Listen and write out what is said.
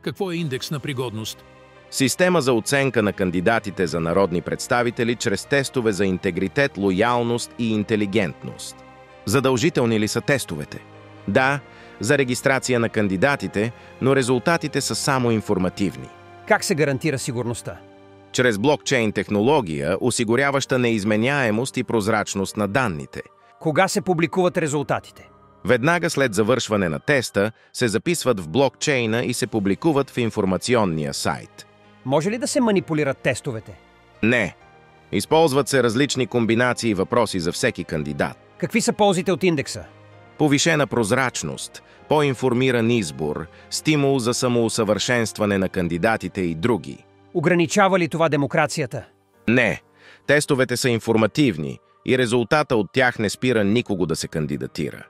Какво е индекс на пригодност? Система за оценка на кандидатите за народни представители чрез тестове за интегритет, лоялност и интелигентност. Задължителни ли са тестовете? Да, за регистрация на кандидатите, но резултатите са само информативни. Как се гарантира сигурността? Чрез блокчейн технология, осигуряваща неизменяемост и прозрачност на данните. Кога се публикуват резултатите? Веднага след завършване на теста се записват в блокчейна и се публикуват в информационния сайт. Може ли да се манипулират тестовете? Не. Използват се различни комбинации въпроси за всеки кандидат. Какви са ползите от индекса? Повишена прозрачност, по-информиран избор, стимул за самоусъвършенстване на кандидатите и други. Ограничава ли това демокрацията? Не. Тестовете са информативни и резултата от тях не спира никого да се кандидатира.